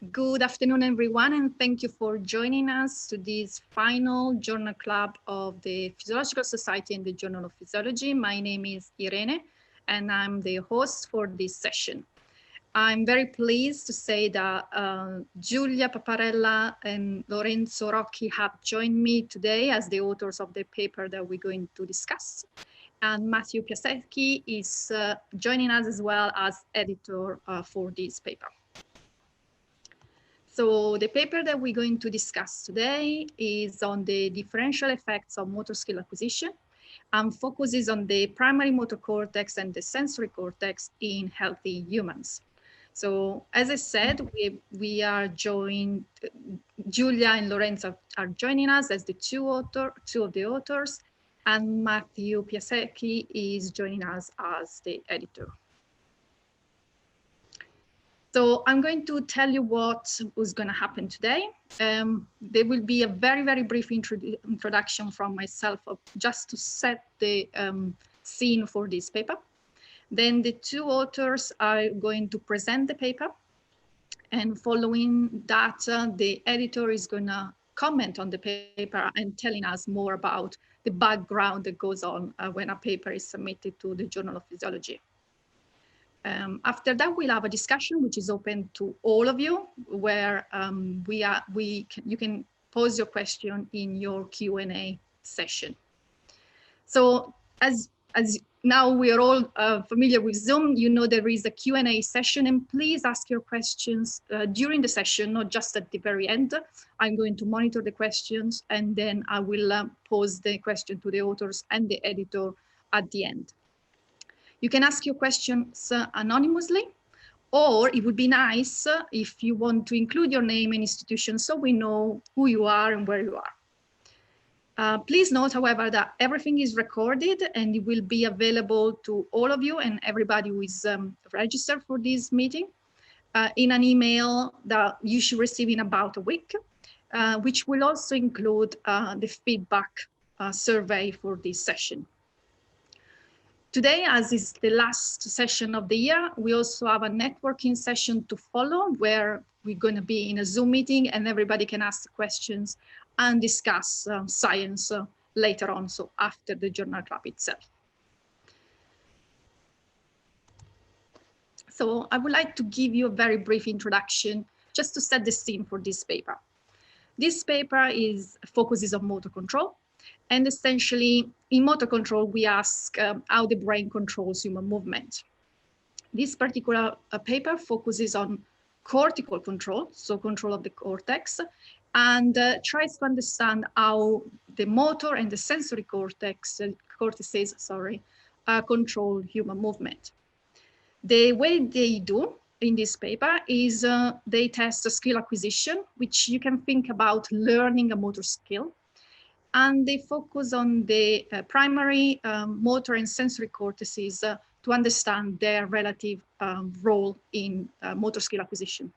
Good afternoon, everyone, and thank you for joining us to this final journal club of the Physiological Society and the Journal of Physiology. My name is Irene, and I'm the host for this session. I'm very pleased to say that Giulia, Paparella, and Lorenzo Rocchi have joined me today as the authors of the paper that we're going to discuss. And Mathew Piasecki is joining us as well as editor for this paper. So the paper that we're going to discuss today is on the differential effects of motor skill acquisition and focuses on the primary motor cortex and the sensory cortex in healthy humans. So as I said, we are joined, Giulia and Lorenzo are joining us as the two of the authors, and Mathew Piasecki is joining us as the editor. So I'm going to tell you what was going to happen today. There will be a very, very brief introduction from myself just to set the scene for this paper. Then the two authors are going to present the paper. And following that, the editor is going to comment on the paper and telling us more about the background that goes on when a paper is submitted to the Journal of Physiology. After that, we'll have a discussion which is open to all of you, where you can pose your question in your Q&A session. So as now we are all familiar with Zoom, you know there is a Q&A session, and please ask your questions during the session, not just at the very end. I'm going to monitor the questions, and then I will pose the question to the authors and the editor at the end. You can ask your questions anonymously, or it would be nice if you want to include your name and institution so we know who you are and where you are. Please note, however, that everything is recorded and it will be available to all of you and everybody who is registered for this meeting in an email that you should receive in about a week, which will also include the feedback survey for this session. Today, as is the last session of the year, we also have a networking session to follow where we're going to be in a Zoom meeting and everybody can ask questions and discuss science later on, so after the journal club itself. So I would like to give you a very brief introduction just to set the scene for this paper. This paper focuses on motor control. And essentially, in motor control, we ask how the brain controls human movement. This particular paper focuses on cortical control, so control of the cortex, and tries to understand how the motor and the sensory cortices control human movement. The way they do in this paper is they test a skill acquisition, which you can think about learning a motor skill. And they focus on the primary motor and sensory cortices to understand their relative role in motor skill acquisition.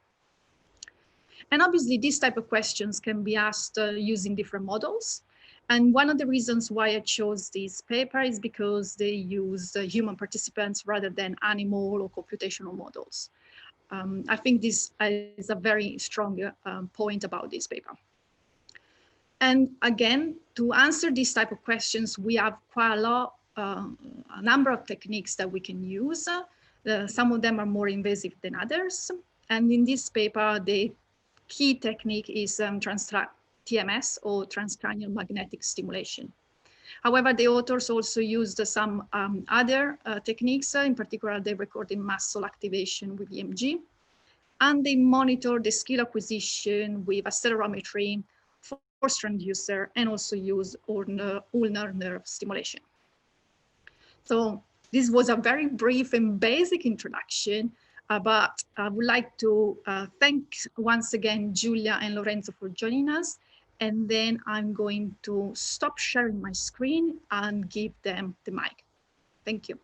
And obviously, these type of questions can be asked using different models. And one of the reasons why I chose this paper is because they use human participants rather than animal or computational models. I think this is a very strong point about this paper. And again, to answer these type of questions, we have quite a number of techniques that we can use. Some of them are more invasive than others. And in this paper, the key technique is TMS, or transcranial magnetic stimulation. However, the authors also used some other techniques. In particular, they recorded muscle activation with EMG. And they monitor the skill acquisition with accelerometry, force transducer, and also use ulnar nerve stimulation. So this was a very brief and basic introduction, but I would like to thank once again Giulia and Lorenzo for joining us. And then I'm going to stop sharing my screen and give them the mic. Thank you.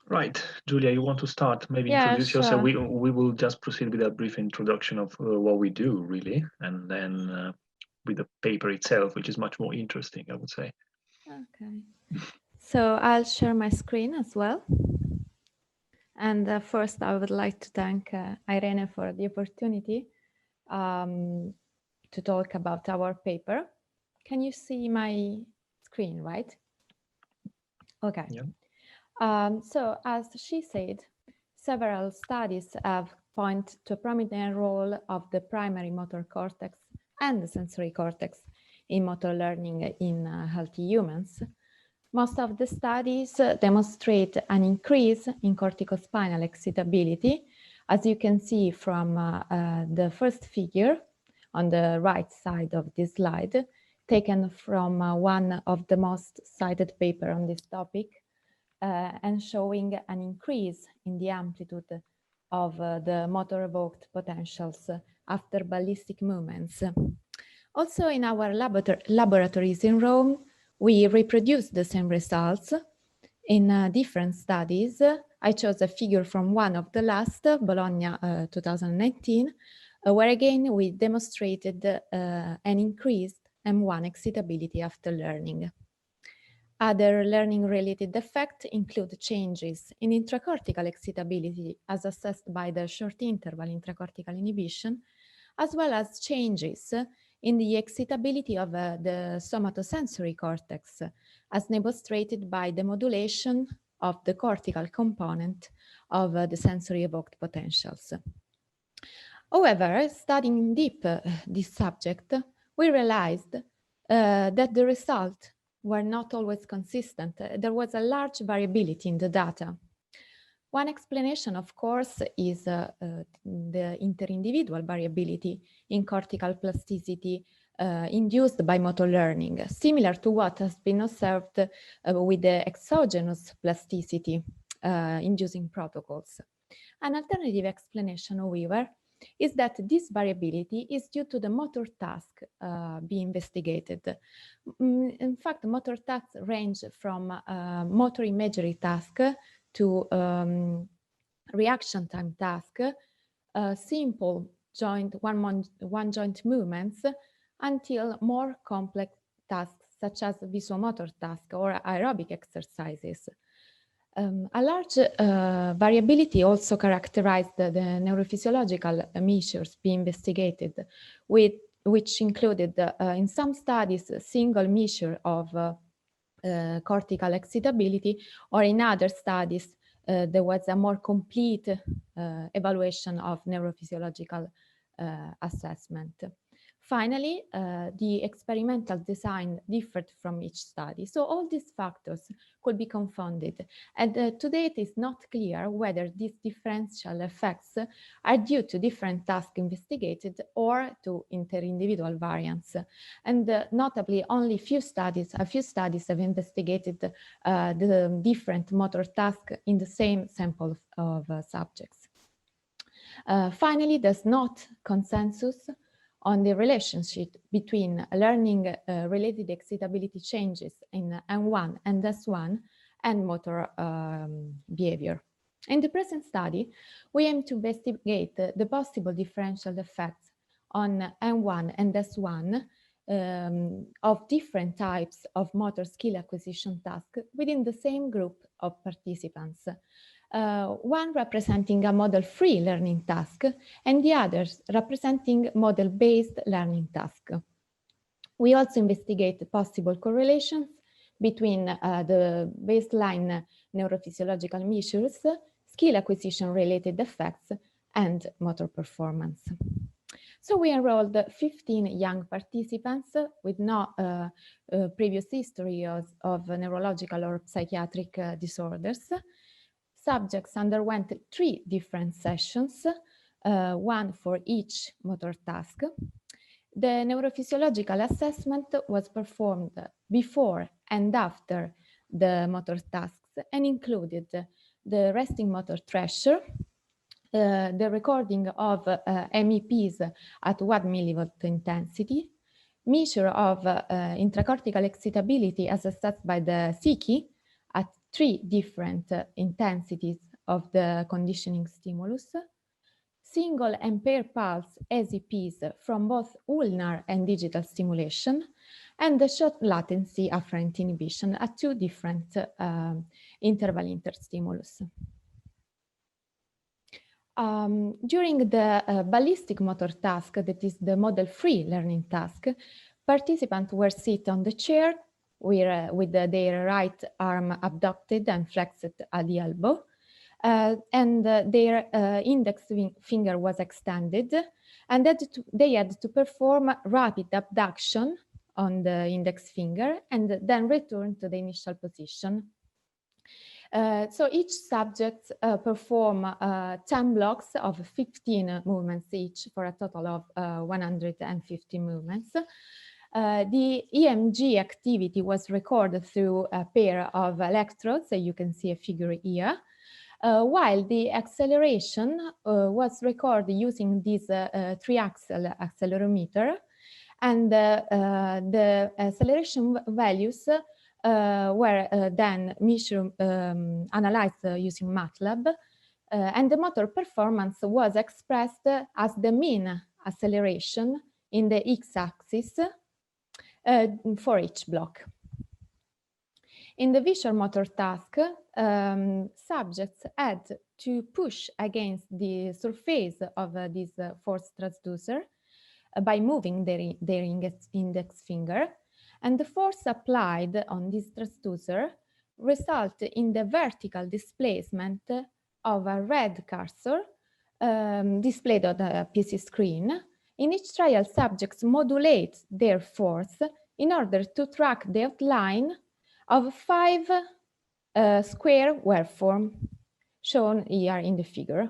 Right, Giulia, you want to start? Maybe introduce yourself. We will just proceed with a brief introduction of what we do, really, and then with the paper itself, which is much more interesting, I would say. Okay, so I'll share my screen as well. And first, I would like to thank Irene for the opportunity to talk about our paper. Can you see my screen, right? Okay. Yeah. So as she said, several studies have pointed to a prominent role of the primary motor cortex and the sensory cortex in motor learning in healthy humans. Most of the studies demonstrate an increase in corticospinal excitability, as you can see from the first figure on the right side of this slide, taken from one of the most cited paper on this topic, and showing an increase in the amplitude of the motor evoked potentials after ballistic movements. Also in our laboratories in Rome, we reproduced the same results in different studies. I chose a figure from one of the last, Bologna 2019, where again we demonstrated an increased M1 excitability after learning. Other learning-related effects include changes in intracortical excitability as assessed by the short interval intracortical inhibition, as well as changes in the excitability of the somatosensory cortex, as demonstrated by the modulation of the cortical component of the sensory evoked potentials. However, studying deep this subject, we realized that the results were not always consistent. There was a large variability in the data. One explanation, of course, is the inter-individual variability in cortical plasticity induced by motor learning, similar to what has been observed with the exogenous plasticity inducing protocols. An alternative explanation, however, is that this variability is due to the motor task being investigated. In fact, motor tasks range from motor imagery task to reaction time task, simple one joint movements, until more complex tasks such as visuomotor task or aerobic exercises. A large variability also characterized the neurophysiological measures being investigated, which included, in some studies, a single measure of cortical excitability, or in other studies, there was a more complete evaluation of neurophysiological assessment. Finally, the experimental design differed from each study. So all these factors could be confounded. And to date, it's not clear whether these differential effects are due to different tasks investigated or to inter-individual variants. And notably, only a few studies have investigated the different motor tasks in the same sample of subjects. Finally, there's not consensus on the relationship between learning-related excitability changes in M1 and S1 and motor behavior. In the present study, we aim to investigate the possible differential effects on M1 and S1 of different types of motor skill acquisition tasks within the same group of participants. One representing a model-free learning task and the others representing model-based learning task. We also investigate possible correlations between the baseline neurophysiological measures, skill acquisition-related effects, and motor performance. So we enrolled 15 young participants with no previous history of neurological or psychiatric disorders. Subjects underwent 3 different sessions, one for each motor task. The neurophysiological assessment was performed before and after the motor tasks and included the resting motor thresher, the recording of MEPs at 1 millivolt intensity, measure of intracortical excitability as assessed by the CICI at 3 different intensities of the conditioning stimulus, single and pair pulse SEPs from both ulnar and digital stimulation, and the short latency afferent inhibition at 2 different interval interstimulus. During the ballistic motor task, that is the model-free learning task, participants were sit on the chair with their right arm abducted and flexed at the elbow, and their index finger was extended, and they had to perform rapid abduction on the index finger and then return to the initial position. So each subject perform 10 blocks of 15 movements each for a total of 150 movements. The EMG activity was recorded through a pair of electrodes, so you can see a figure here, while the acceleration was recorded using this three-axle accelerometer, and the acceleration values were then analyzed using MATLAB, and the motor performance was expressed as the mean acceleration in the x-axis for each block. In the visual motor task, subjects had to push against the surface of this force transducer by moving their index finger, and the force applied on this transducer result in the vertical displacement of a red cursor displayed on the PC screen. In each trial, subjects modulate their force in order to track the outline of 5 square waveform shown here in the figure.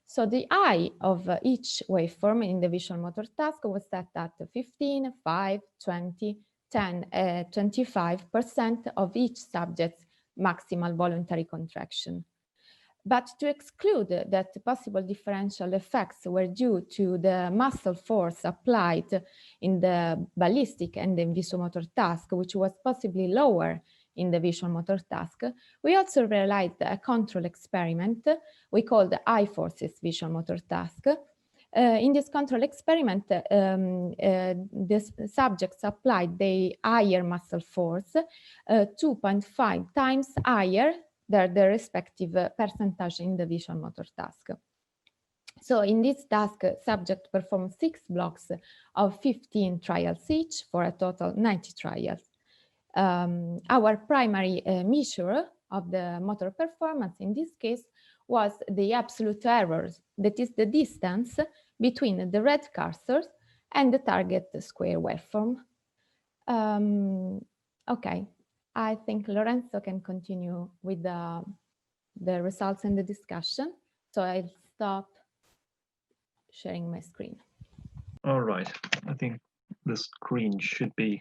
So the I of each waveform in the visual motor task was set at 15, 5, 20, 10, 25% of each subject's maximal voluntary contraction. But to exclude that possible differential effects were due to the muscle force applied in the ballistic and the visual motor task, which was possibly lower in the visual motor task, we also realized a control experiment we called the I-forces visual motor task. In this control experiment, the subjects applied the higher muscle force, 2.5 times higher than the respective percentage in the visual motor task. So in this task, subject performed 6 blocks of 15 trials each for a total 90 trials. Our primary measure of the motor performance in this case was the absolute error, that is the distance between the red cursors and the target square waveform. Okay, I think Lorenzo can continue with the results and the discussion. So I'll stop sharing my screen. All right, I think the screen should be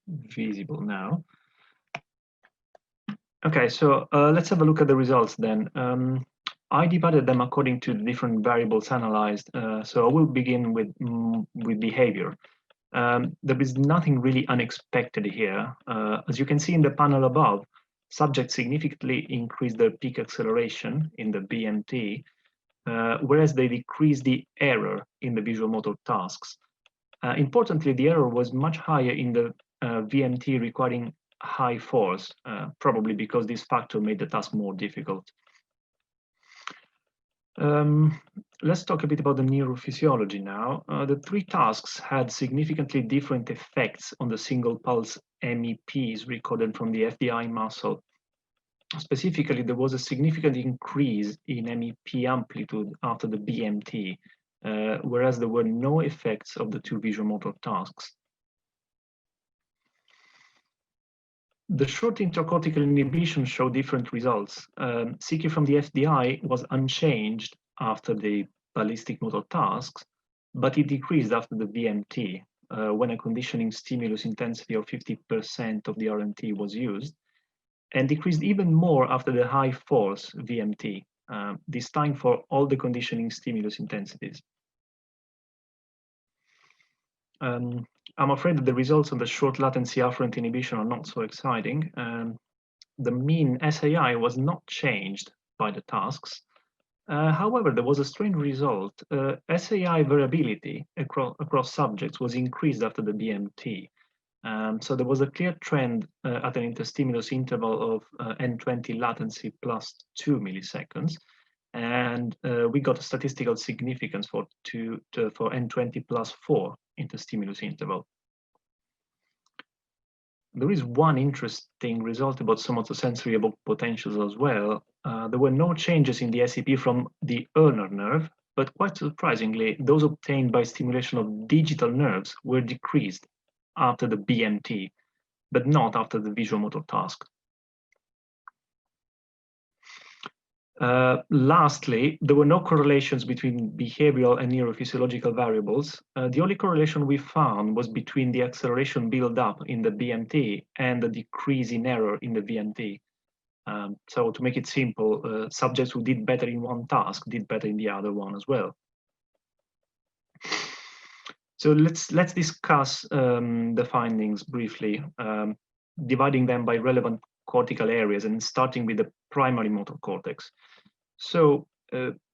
visible now. Okay, so let's have a look at the results then. I divided them according to the different variables analyzed. So I will begin with behavior. There is nothing really unexpected here. As you can see in the panel above, subjects significantly increased their peak acceleration in the BMT, whereas they decreased the error in the visual motor tasks. Importantly, the error was much higher in the VMT requiring high force, probably because this factor made the task more difficult. Let's talk a bit about the neurophysiology now. The 3 tasks had significantly different effects on the single pulse MEPs recorded from the FDI muscle. Specifically, there was a significant increase in MEP amplitude after the BMT, whereas there were no effects of the 2 visual motor tasks. The short intercortical inhibition showed different results. CQ from the FDI was unchanged after the ballistic motor tasks, but it decreased after the BMT when a conditioning stimulus intensity of 50% of the RMT was used, and decreased even more after the high force VMT, this time for all the conditioning stimulus intensities. I'm afraid that the results on the short latency afferent inhibition are not so exciting. The mean SAI was not changed by the tasks. However, there was a strange result. SAI variability across subjects was increased after the BMT. So there was a clear trend at an interstimulus interval of N20 latency plus 2 milliseconds. and we got a statistical significance for N20 plus 4 in the stimulus interval. There is one interesting result about somatosensory evoked potentials as well. There were no changes in the SEP from the ulnar nerve, but quite surprisingly, those obtained by stimulation of digital nerves were decreased after the BMT, but not after the visual motor task. Lastly, there were no correlations between behavioral and neurophysiological variables. The only correlation we found was between the acceleration build-up in the BMT and the decrease in error in the VMT. So to make it simple, subjects who did better in one task did better in the other one as well. So let's discuss the findings briefly, dividing them by relevant cortical areas and starting with the primary motor cortex. So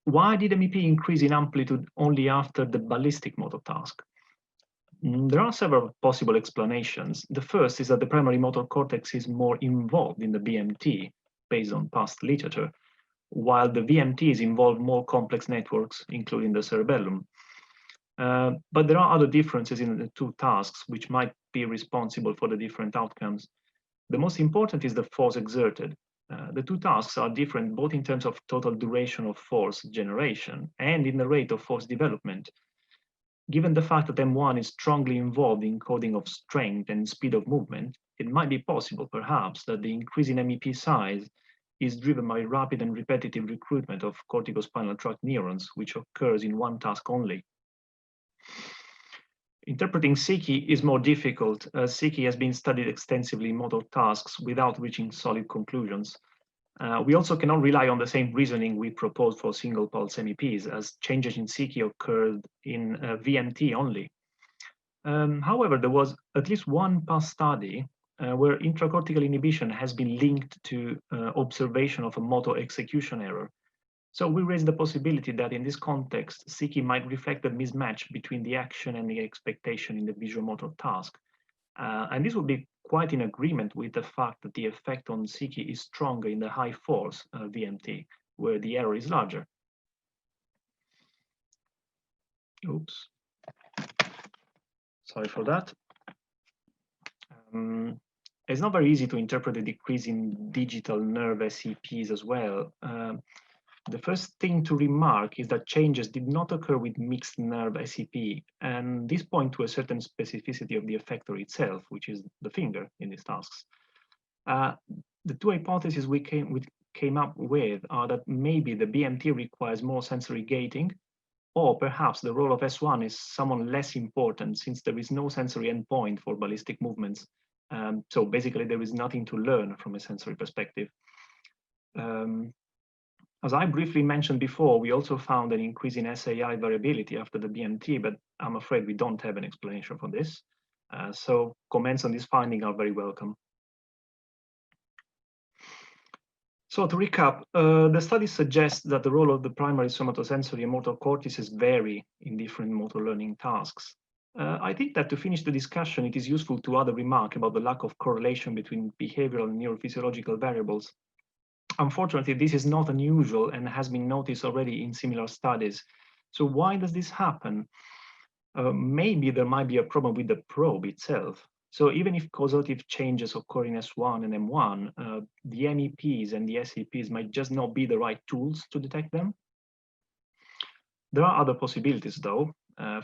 why did MEP increase in amplitude only after the ballistic motor task? There are several possible explanations. The first is that the primary motor cortex is more involved in the BMT based on past literature, while the VMTs involve more complex networks, including the cerebellum. But there are other differences in the two tasks which might be responsible for the different outcomes. The most important is the force exerted. The two tasks are different both in terms of total duration of force generation and in the rate of force development. Given the fact that M1 is strongly involved in coding of strength and speed of movement, it might be possible, perhaps, that the increase in MEP size is driven by rapid and repetitive recruitment of corticospinal tract neurons, which occurs in one task only. Interpreting SICI is more difficult, as SICI has been studied extensively in motor tasks without reaching solid conclusions. We also cannot rely on the same reasoning we proposed for single pulse MEPs, as changes in SICI occurred in VMT only. However, there was at least one past study where intracortical inhibition has been linked to observation of a motor execution error. So we raised the possibility that in this context, SICI might reflect the mismatch between the action and the expectation in the visual motor task. And this would be quite in agreement with the fact that the effect on SICI is stronger in the high force VMT, where the error is larger. Oops. Sorry for that. It's not very easy to interpret the decrease in digital nerve SEPs as well. The first thing to remark is that changes did not occur with mixed nerve SEP, and this points to a certain specificity of the effector itself, which is the finger in these tasks. The two hypotheses we came up with are that maybe the BMT requires more sensory gating, or perhaps the role of S1 is somewhat less important since there is no sensory endpoint for ballistic movements. So basically there is nothing to learn from a sensory perspective. As I briefly mentioned before, we also found an increase in SAI variability after the BMT, but I'm afraid we don't have an explanation for this. So comments on this finding are very welcome. So to recap, the study suggests that the role of the primary somatosensory and motor cortices vary in different motor learning tasks. I think that to finish the discussion, it is useful to add a remark about the lack of correlation between behavioral and neurophysiological variables. Unfortunately, this is not unusual and has been noticed already in similar studies. So why does this happen? Maybe there might be a problem with the probe itself. So even if causative changes occur in S1 and M1, the MEPs and the SEPs might just not be the right tools to detect them. There are other possibilities though.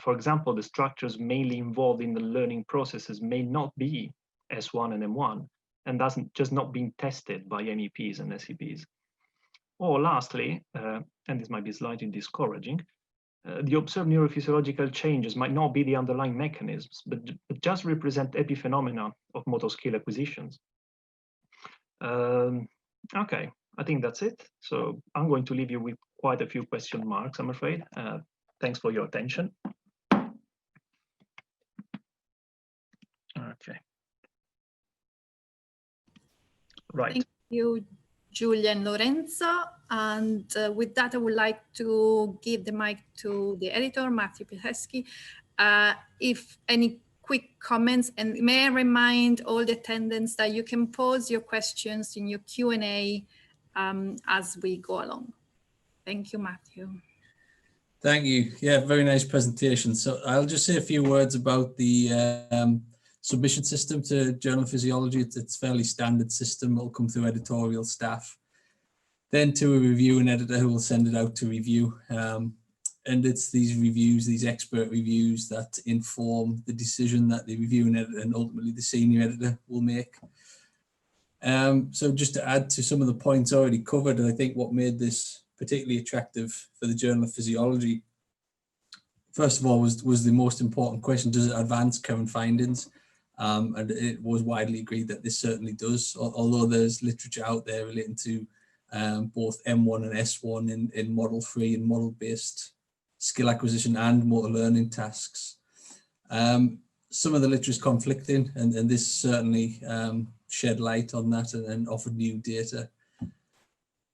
For example, the structures mainly involved in the learning processes may not be S1 and M1, and that's just not being tested by MEPs and SEPs. Or lastly, and this might be slightly discouraging, the observed neurophysiological changes might not be the underlying mechanisms, but just represent epiphenomena of motor skill acquisitions. Okay, I think that's it. So I'm going to leave you with quite a few question marks, I'm afraid. Thanks for your attention. Okay. Right. Thank you, Giulia and Lorenzo. And with that, I would like to give the mic to the editor, Mathew Piasecki. If any quick comments, and may I remind all the attendants that you can pose your questions in your Q&A as we go along. Thank you, Mathew. Thank you. Yeah, very nice presentation. So I'll just say a few words about the submission system to Journal of Physiology. It's a fairly standard system. It'll come through editorial staff, then to a reviewing editor who will send it out to review. And it's these reviews, these expert reviews, that inform the decision that the reviewing editor and ultimately the senior editor will make. So just to add to some of the points already covered, I think what made this particularly attractive for the Journal of Physiology, first of all, was the most important question: does it advance current findings? And it was widely agreed that this certainly does, although there's literature out there relating to both M1 and S1 in model-free and model-based skill acquisition and motor learning tasks. Some of the literature is conflicting, and this certainly shed light on that and offered new data.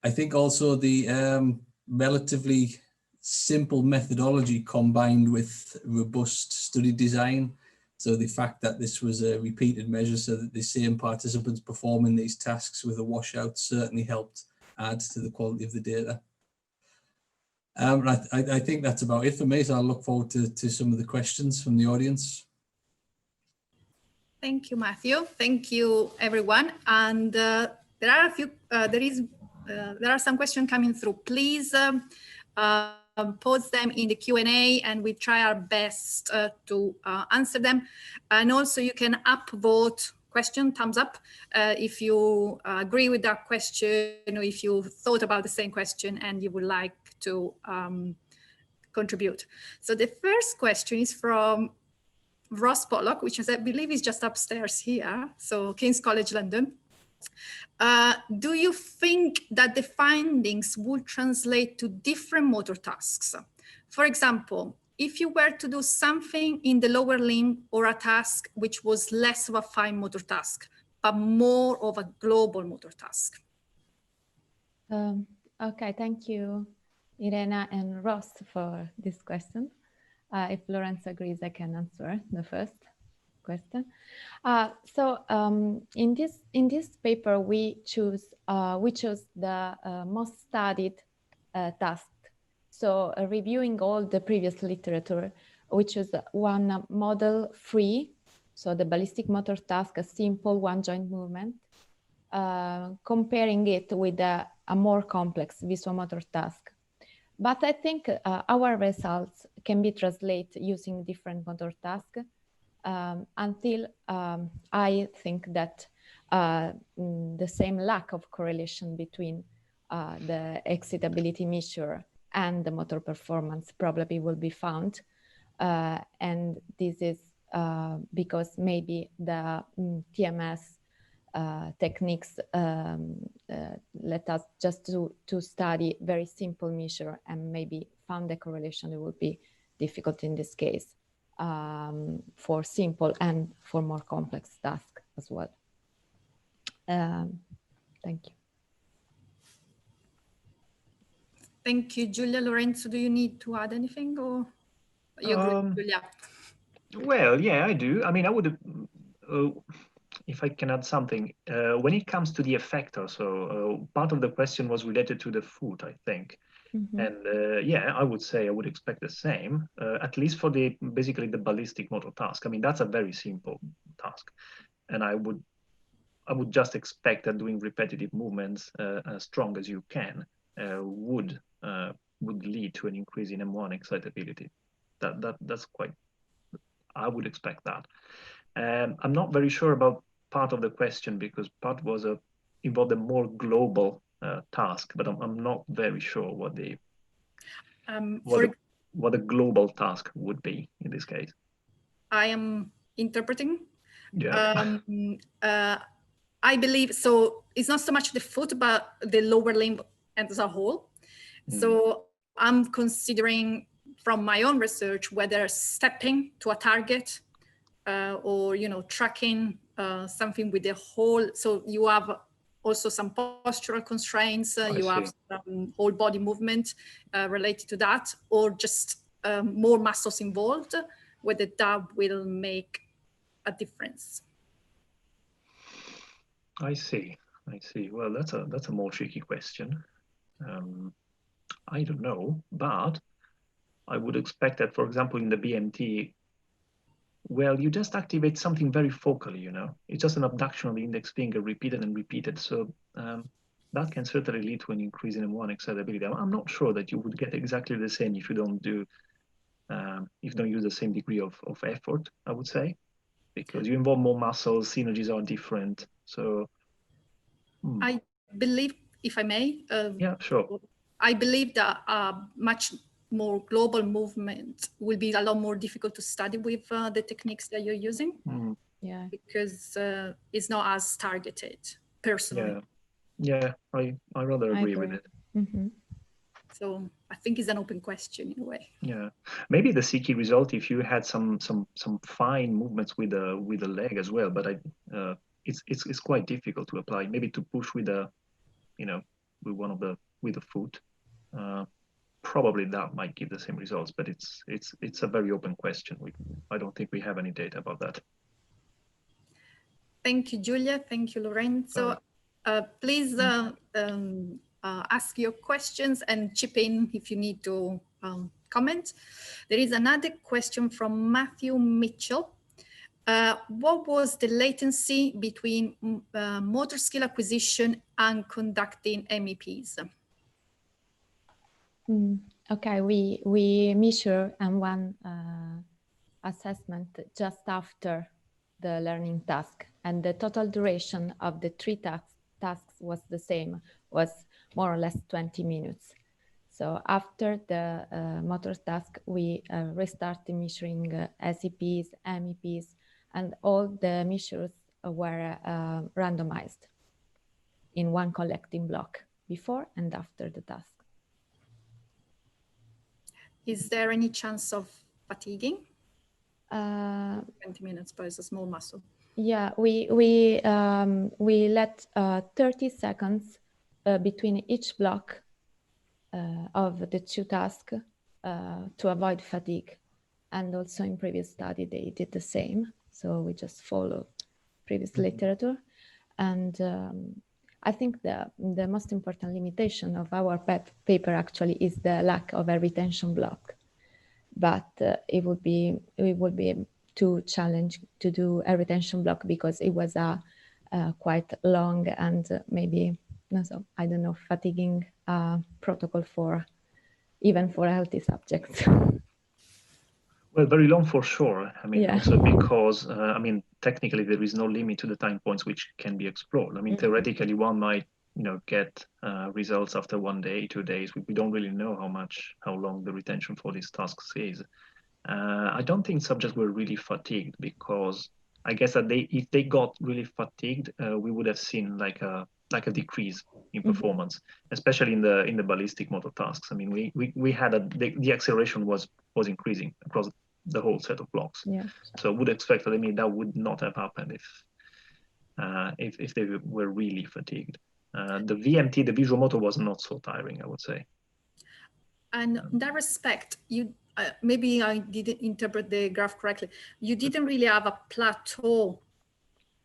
I think also the relatively simple methodology combined with robust study design. So the fact that this was a repeated measure so that the same participants performing these tasks with a washout certainly helped add to the quality of the data. I think that's about it for me, so I'll look forward to some of the questions from the audience. Thank you, Mathew. Thank you, everyone. And there are a few, there are some questions coming through. Please post them in the Q&A and we try our best to answer them. And also you can upvote question, thumbs up, if you agree with that question, or if you thought about the same question and you would like to contribute. So the first question is from Ross Pollock, which is, I believe is just upstairs here, so King's College London. Do you think that the findings will translate to different motor tasks? For example, if you were to do something in the lower limb or a task which was less of a fine motor task, but more of a global motor task? Okay, thank you, Irene and Ross, for this question. If Lorenzo agrees, I can answer the first question. In this paper, we chose the most studied task. So reviewing all the previous literature, which was one model-free, so the ballistic motor task, a simple one joint movement, comparing it with a more complex visuomotor task. But I think our results can be translated using different motor tasks until I think that the same lack of correlation between the excitability measure and the motor performance probably will be found. And this is because maybe the TMS techniques let us just to study very simple measure and maybe found the correlation. It would be difficult in this case for simple and for more complex tasks as well. Thank you. Thank you, Giulia. Lorenzo, do you need to add anything, or you agree, Giulia? Well, yeah, I do. I mean, I would, if I can add something, when it comes to the effector, so part of the question was related to the foot, I think. Mm-hmm. And yeah, I would say I would expect the same, at least for the basically the ballistic motor task. I mean, that's a very simple task, and I would just expect that doing repetitive movements as strong as you can would lead to an increase in M1 excitability. That's quite. I would expect that. I'm not very sure about part of the question because part was involved a more global task, but I'm not very sure what the what a global task would be in this case. I am interpreting. Yeah. I believe so. It's not so much the foot, but the lower limb as a whole. Mm. So I'm considering from my own research whether stepping to a target or tracking something with the whole. So you have also some postural constraints. You have some whole body movement related to that, or just more muscles involved, whether that will make a difference. I see. Well, that's a more tricky question. I don't know, but I would expect that, for example, in the BMT, well, you just activate something very focally, you know. It's just an abduction of the index finger, repeated and repeated. So that can certainly lead to an increase in M1 excitability. I'm not sure that you would get exactly the same if you don't do, if you don't use the same degree of effort, I would say, because you involve more muscles, synergies are different. So I believe, if I may, yeah, sure. I believe that much more global movement will be a lot more difficult to study with the techniques that you're using. Yeah, because it's not as targeted, personally. Yeah, I rather agree with it. So I think it's an open question in a way. Yeah, maybe the CK result if you had some fine movements with the leg as well, but it's quite difficult to apply. Maybe to push with a, you know, with the foot. Probably that might give the same results, but it's a very open question. I don't think we have any data about that. Thank you, Giulia. Thank you, Lorenzo. Please ask your questions and chip in if you need to comment. There is another question from Matthew Mitchell. What was the latency between motor skill acquisition and conducting MEPs? Okay, we measure M1 assessment just after the learning task, and the total duration of the 3 tasks was the same, was more or less 20 minutes. So after the motor task, we restarted measuring SEPs, MEPs, and all the measures were randomized in one collecting block before and after the task. Is there any chance of fatiguing? 20 minutes, but it's a small muscle. Yeah, we let 30 seconds between each block of the 2 tasks to avoid fatigue. And also in previous study, they did the same. So we just follow previous literature. And I think the most important limitation of our paper actually is the lack of a retention block. But it would be too challenging to do a retention block because it was a quite long and maybe, I don't know, fatiguing protocol even for healthy subjects. Well, very long for sure. I mean, also because, I mean, technically there is no limit to the time points which can be explored. I mean, theoretically one might, you know, get results after 1 day, 2 days. We don't really know how long the retention for these tasks is. I don't think subjects were really fatigued because I guess that if they got really fatigued, we would have seen like a decrease in performance, especially in the ballistic motor tasks. I mean, we had the acceleration was increasing across the whole set of blocks. Yeah. So would expect that, I mean, that would not have happened if they were really fatigued. The VMT, the visual motor, was not so tiring, I would say. And in that respect, you maybe I didn't interpret the graph correctly. You didn't really have a plateau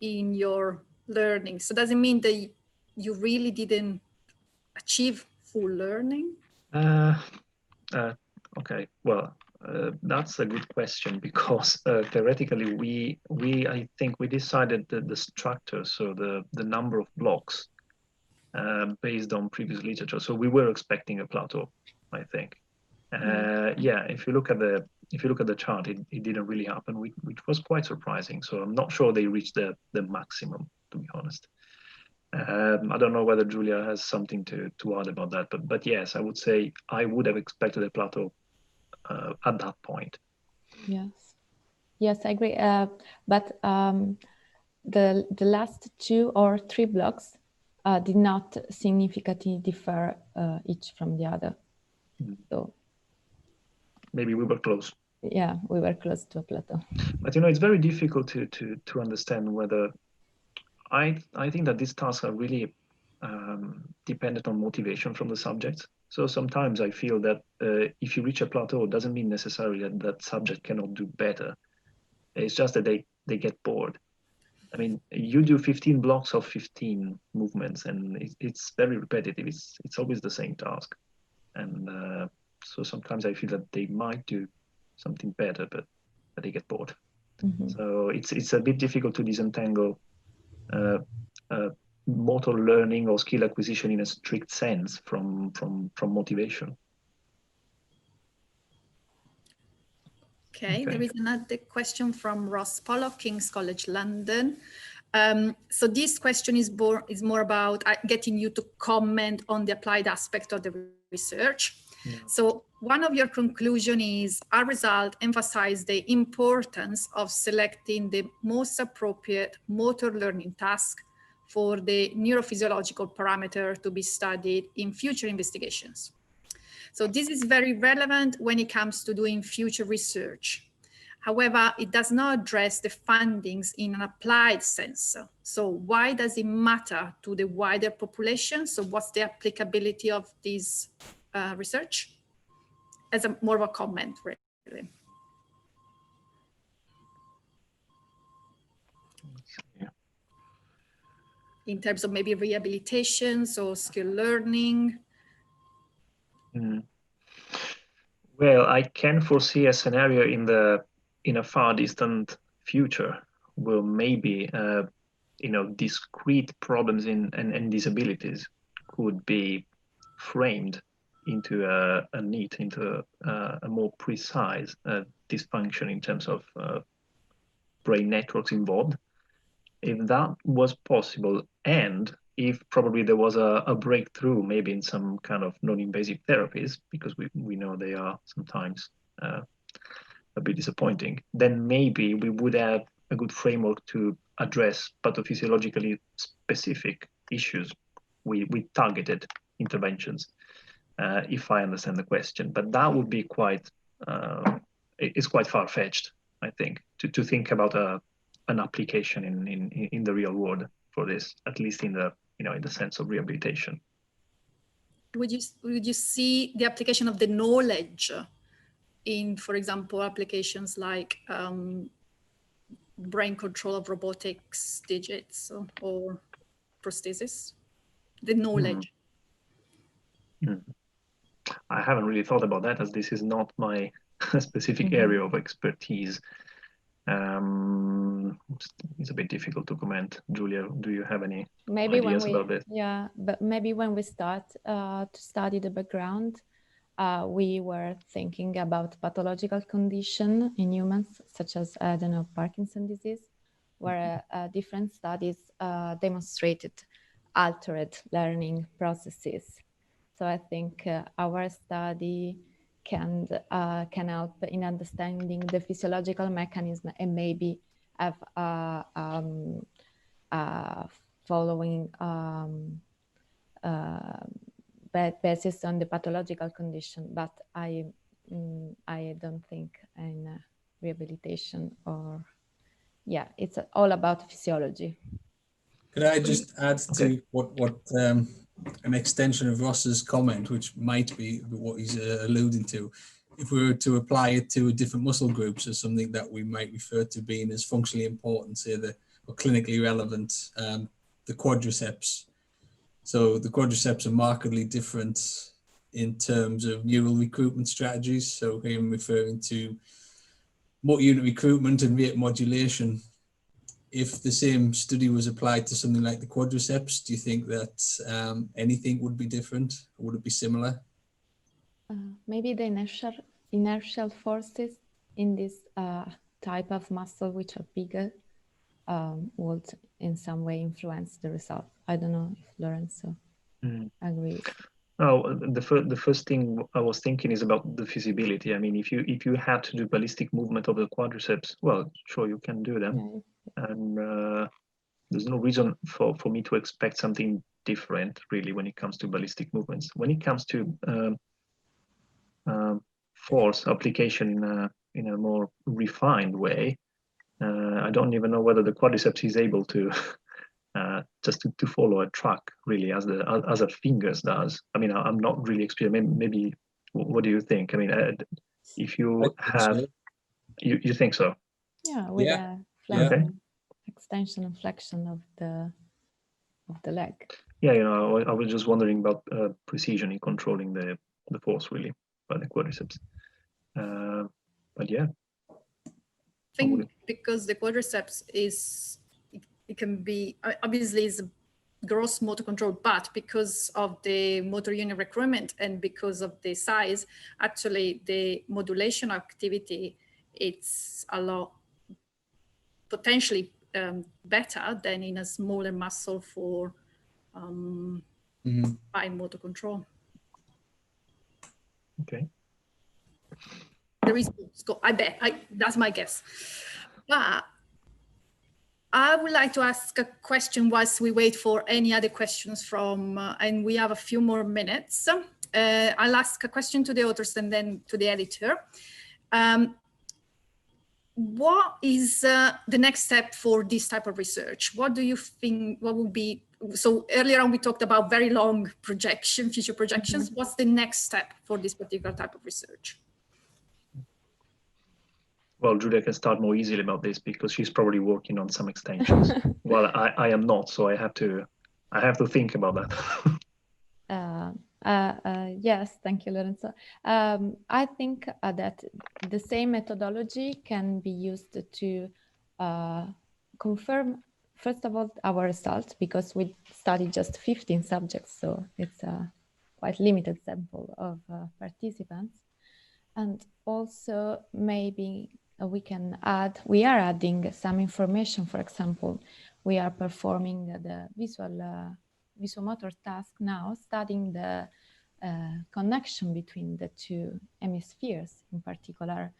in your learning. So does it mean that you really didn't achieve full learning? Okay, well, that's a good question because theoretically I think we decided that the structure, so the number of blocks based on previous literature. So we were expecting a plateau, I think. Yeah, if you look at the chart, it didn't really happen, which was quite surprising. So I'm not sure they reached the maximum, to be honest. I don't know whether Giulia has something to add about that, but yes, I would say I would have expected a plateau at that point. Yes, I agree. But the last 2 or 3 blocks did not significantly differ each from the other. So maybe we were close. Yeah, we were close to a plateau. But you know, it's very difficult to understand whether I think that these tasks are really dependent on motivation from the subjects. So sometimes I feel that if you reach a plateau, it doesn't mean necessarily that subject cannot do better. It's just that they get bored. I mean, you do 15 blocks of 15 movements, and it's very repetitive. It's always the same task. And so sometimes I feel that they might do something better, but they get bored. So it's a bit difficult to disentangle motor learning or skill acquisition in a strict sense from motivation. Okay, there is another question from Ross Pollock, King's College London. So this question is more about getting you to comment on the applied aspect of the research. Yeah. So one of your conclusion is our result emphasize the importance of selecting the most appropriate motor learning task for the neurophysiological parameter to be studied in future investigations. So this is very relevant when it comes to doing future research. However, it does not address the findings in an applied sense. So why does it matter to the wider population? So what's the applicability of this research? As more of a comment, really. In terms of maybe rehabilitations or skill learning. Well, I can foresee a scenario in a far distant future where maybe discrete problems and disabilities could be framed into a neat, into a more precise dysfunction in terms of brain networks involved. If that was possible, and if probably there was a breakthrough maybe in some kind of non-invasive therapies, because we know they are sometimes a bit disappointing, then maybe we would have a good framework to address pathophysiologically specific issues with targeted interventions, if I understand the question. But that would be quite, it's quite far-fetched, I think, to think about an application in the real world for this, at least in the in the sense of rehabilitation. Would you see the application of the knowledge in, for example, applications like brain control of robotics digits or prosthesis? The knowledge. I haven't really thought about that, as this is not my specific area of expertise. It's a bit difficult to comment. Giulia, do you have any ideas about this? Yeah, but maybe when we start to study the background, we were thinking about pathological condition in humans, such as, I don't know, Parkinson's disease, where different studies demonstrated altered learning processes. So I think our study can help in understanding the physiological mechanism and maybe have following basis on the pathological condition, but I don't think in rehabilitation it's all about physiology. Could I just add to what an extension of Ross's comment, which might be what he's alluding to? If we were to apply it to different muscle groups as something that we might refer to being as functionally important, say or clinically relevant, the quadriceps. So the quadriceps are markedly different in terms of neural recruitment strategies. So here I'm referring to multi-unit recruitment and rate modulation. If the same study was applied to something like the quadriceps, do you think that anything would be different? Or would it be similar? Maybe the inertial forces in this type of muscle, which are bigger, would in some way influence the result. I don't know if Lorenzo agrees. Oh, the first thing I was thinking is about the feasibility. I mean, if you had to do ballistic movement of the quadriceps, well, sure, you can do them. Yeah. And there's no reason for me to expect something different, really, when it comes to ballistic movements. When it comes to force application in a more refined way, I don't even know whether the quadriceps is able to just to follow a track, really, as a fingers does. I mean, I'm not really experienced. Maybe what do you think? I mean, if you have, so. You think so? Yeah, with a extension and flexion of the leg. Yeah, I was just wondering about precision in controlling the the force really by the quadriceps. But yeah. I think because the quadriceps it can be, obviously is a gross motor control, but because of the motor unit recruitment and because of the size, actually the modulation activity, it's a lot potentially better than in a smaller muscle for fine motor control. Okay. There is scope, I bet, that's my guess. But I would like to ask a question whilst we wait for any other questions from, and we have a few more minutes. I'll ask a question to the authors and then to the editor. What is the next step for this type of research? What do you think, what would be, so earlier on we talked about very long projection, future projections. What's the next step for this particular type of research? Well, Giulia can start more easily about this because she's probably working on some extensions. Well, I am not, so I have to think about that. Yes, thank you, Lorenzo. I think that the same methodology can be used to confirm, first of all, our results, because we studied just 15 subjects, so it's a quite limited sample of participants. And also maybe we are adding some information. For example, we are performing the visual-motor task now, studying the connection between the two hemispheres, in particular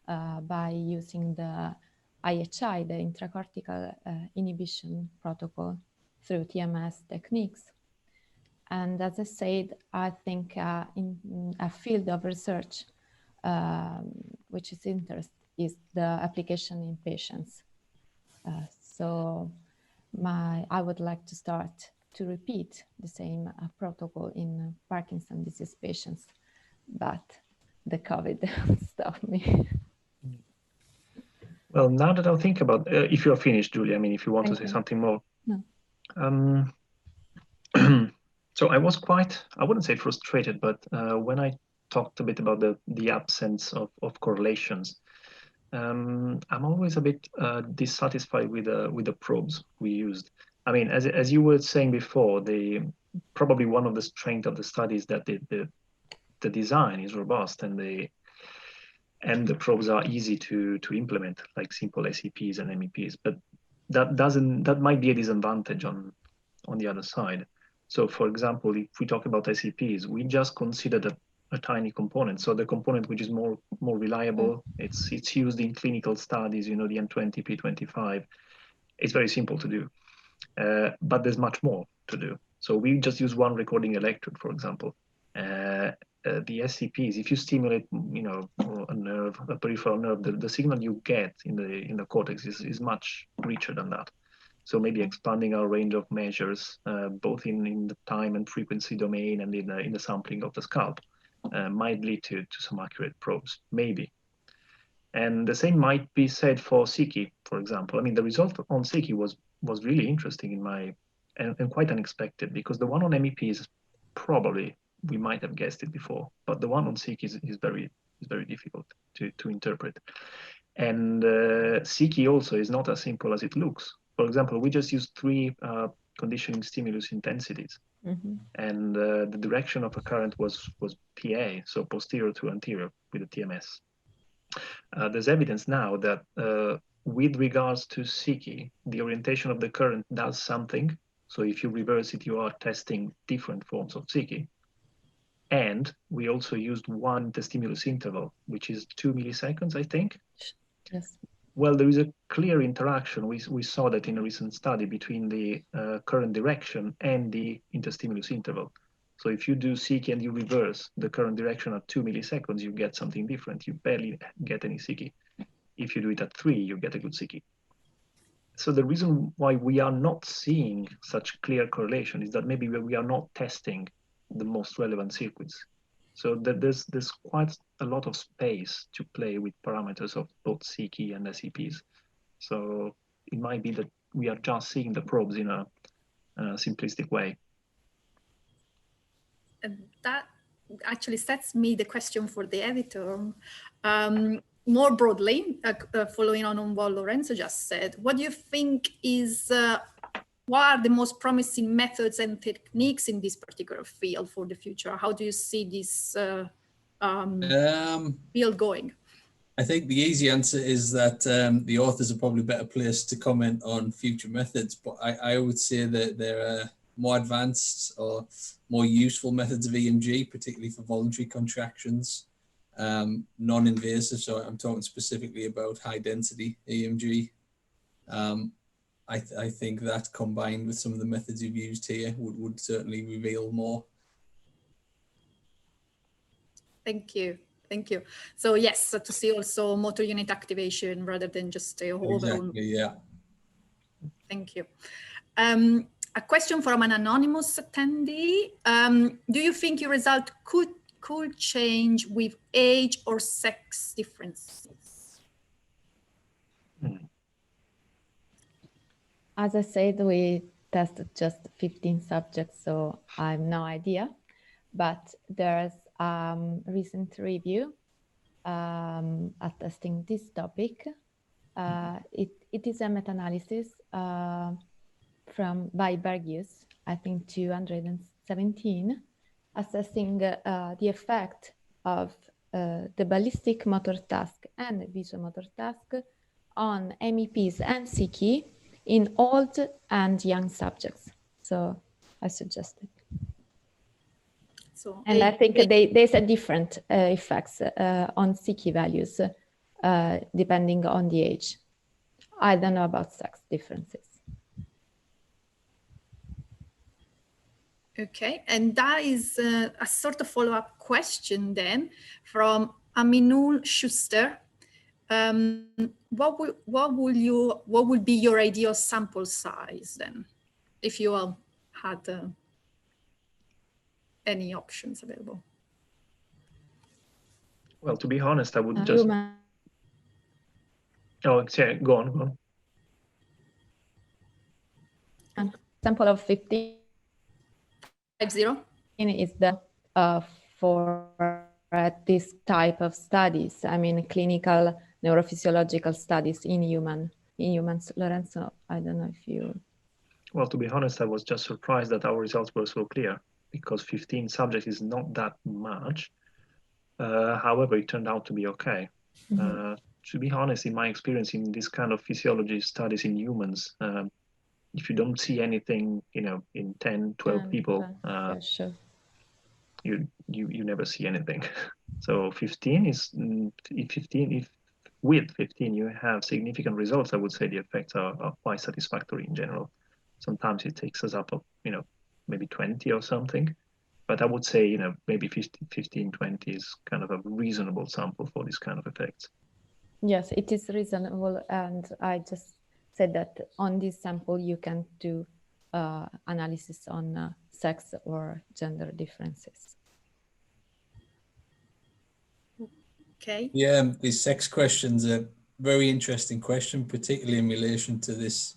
by using the IHI, the intracortical inhibition protocol, through TMS techniques. And as I said, I think in a field of research which is interest is the application in patients. So I would like to start to repeat the same protocol in Parkinson's disease patients, but the COVID stopped me. Well, now that I'll think about, if you're finished, Giulia, I mean, if you want to say something more. No. So I was quite, I wouldn't say frustrated, but when I talked a bit about the absence of correlations, I'm always a bit dissatisfied with the probes we used. I mean, as you were saying before, probably one of the strengths of the study is that the design is robust and the probes are easy to implement, like simple SEPs and MEPs. But that might be a disadvantage on the other side. So, for example, if we talk about SEPs, we just considered a tiny component. So the component which is more reliable, it's used in clinical studies, you know, the M20, P25. It's very simple to do, but there's much more to do. So we just use one recording electrode, for example. The SCPs, if you stimulate, you know, a nerve, a peripheral nerve, the signal you get in the cortex is much richer than that. So maybe expanding our range of measures, both in the time and frequency domain and in the sampling of the scalp, might lead to some accurate probes, maybe. And the same might be said for CICI, for example. I mean, the result on CICI was really interesting and quite unexpected, because the one on MEP is probably, we might have guessed it before, but the one on CICI is very difficult to interpret. And CICI also is not as simple as it looks. For example, we just used 3 conditioning stimulus intensities, and the direction of a current was PA, so posterior to anterior with the TMS. There's evidence now that with regards to CICI, the orientation of the current does something. So if you reverse it, you are testing different forms of CICI. And we also used one stimulus interval, which is 2 milliseconds, I think. Yes. Well, there is a clear interaction. We saw that in a recent study between the current direction and the interstimulus interval. So if you do CICI and you reverse the current direction at 2 milliseconds, you get something different. You barely get any CICI. If you do it at 3, you get a good CICI. So the reason why we are not seeing such clear correlation is that maybe we are not testing the most relevant circuits. So there's quite a lot of space to play with parameters of both CICI and SEPs. So it might be that we are just seeing the probes in a simplistic way. And that actually sets me the question for the editor. More broadly, following on what Lorenzo just said, what do you think is, what are the most promising methods and techniques in this particular field for the future? How do you see this field going? I think the easy answer is that the authors are probably better placed to comment on future methods, but I would say that there are more advanced or more useful methods of EMG, particularly for voluntary contractions, non-invasive. So I'm talking specifically about high density EMG. I think that combined with some of the methods you've used here would certainly reveal more. Thank you. Thank you. So yes, so to see also motor unit activation rather than just a overall. Exactly, yeah. Thank you. A question from an anonymous attendee. Do you your result could change with age or sex differences? As I said, we tested just 15 subjects, so I have no idea. But there's recent review attesting this topic. It is a meta-analysis by Bergius, I think 217, assessing the effect of the ballistic motor task and visual motor task on MEPs and CK in old and young subjects. So I suggest it. So, and I think there's a different effects on CK values depending on the age. I don't know about sex differences. Okay, and that is a sort of follow-up question then from Aminul Schuster. What would be your ideal sample size then, if you all had any options available? Well, to be honest, I would just. Oh, yeah, go on. Sample of 50. 50 is the for this type of studies. I mean, clinical neurophysiological studies in humans. Lorenzo, I don't know if you. Well, to be honest, I was just surprised that our results were so clear, because 15 subjects is not that much. However, it turned out to be okay. Mm-hmm. To be honest, in my experience in this kind of physiology studies in humans, if you don't see anything, in 10, 12 people, yeah, sure. you never see anything. So 15 is, if with 15 you have significant results, I would say the effects are quite satisfactory in general. Sometimes it takes us up, maybe 20 or something. But I would say, maybe 15, 20 is kind of a reasonable sample for this kind of effects. Yes, it is reasonable. And I just said that on this sample, you can do analysis on sex or gender differences. Okay. Yeah, the sex question's a very interesting question, particularly in relation to this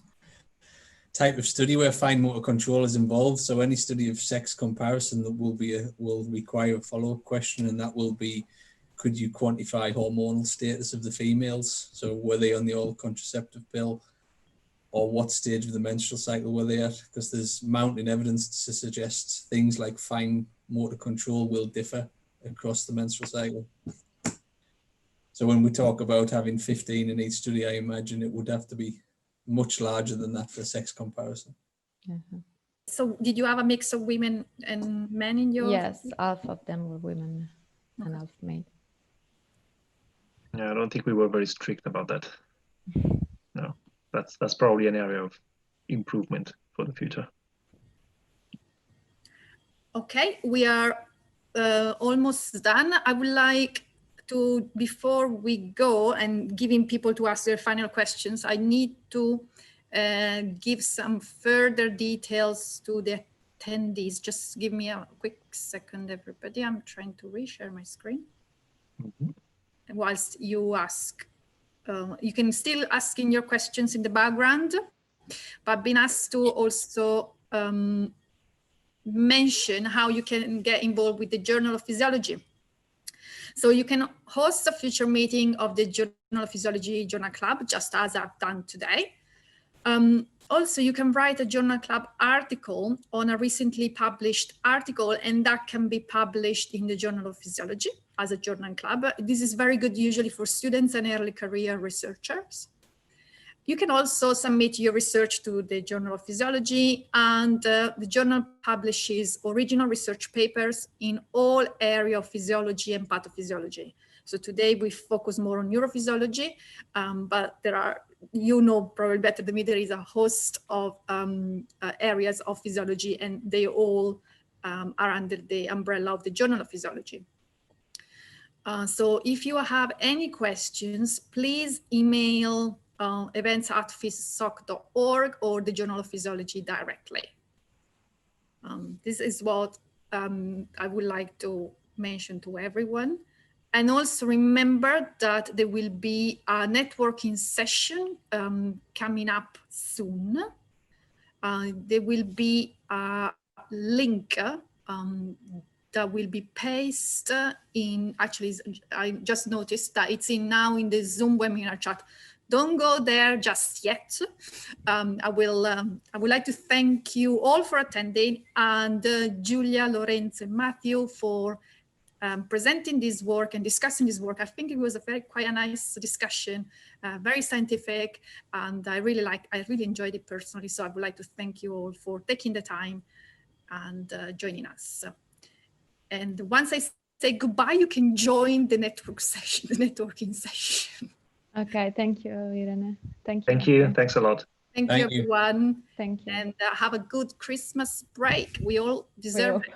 type of study where fine motor control is involved. So any study of sex comparison that will require a follow-up question, and that will be, could you quantify hormonal status of the females? So were they on the oral contraceptive pill, or what stage of the menstrual cycle were they at? Because there's mounting evidence to suggest things like fine motor control will differ across the menstrual cycle. So when we talk about having 15 in each study, I imagine it would have to be much larger than that for sex comparison. Mm-hmm. So did you have a mix of women and men in your? Yes, half of them were women and half men. Yeah, I don't think we were very strict about that. No, that's probably an area of improvement for the future. Okay, we are almost done. I would like to, before we go and giving people to ask their final questions, I need to give some further details to the attendees. Just give me a quick second, everybody. I'm trying to reshare my screen. Mm-hmm. Whilst you ask, you can still ask in your questions in the background, but I've been asked to also mention how you can get involved with the Journal of Physiology. So you can host a future meeting of the Journal of Physiology Journal Club, just as I've done today. Also, you can write a Journal Club article on a recently published article, and that can be published in the Journal of Physiology as a Journal Club. This is very good usually for students and early career researchers. You can also submit your research to the Journal of Physiology, and the journal publishes original research papers in all areas of physiology and pathophysiology. So today we focus more on neurophysiology, but there are, you know probably better than me, there is a host of areas of physiology, and they all are under the umbrella of the Journal of Physiology. So if you have any questions, please email events@physsoc.org or the Journal of Physiology directly. This is what I would like to mention to everyone. And also remember that there will be a networking session coming up soon. There will be a link that will be pasted in, actually, I just noticed that it's now in the Zoom webinar chat. Don't go there just yet. I would like to thank you all for attending, and Giulia, Lorenzo, and Mathew for presenting this work and discussing this work. I think it was quite a nice discussion, very scientific, and I really enjoyed it personally. So I would like to thank you all for taking the time and joining us. And once I say goodbye, you can join the networking session. Okay, thank you, Irene. Thank you. Thank you. Thanks a lot. Thank you, everyone. Thank you. And have a good Christmas break. We all deserve it.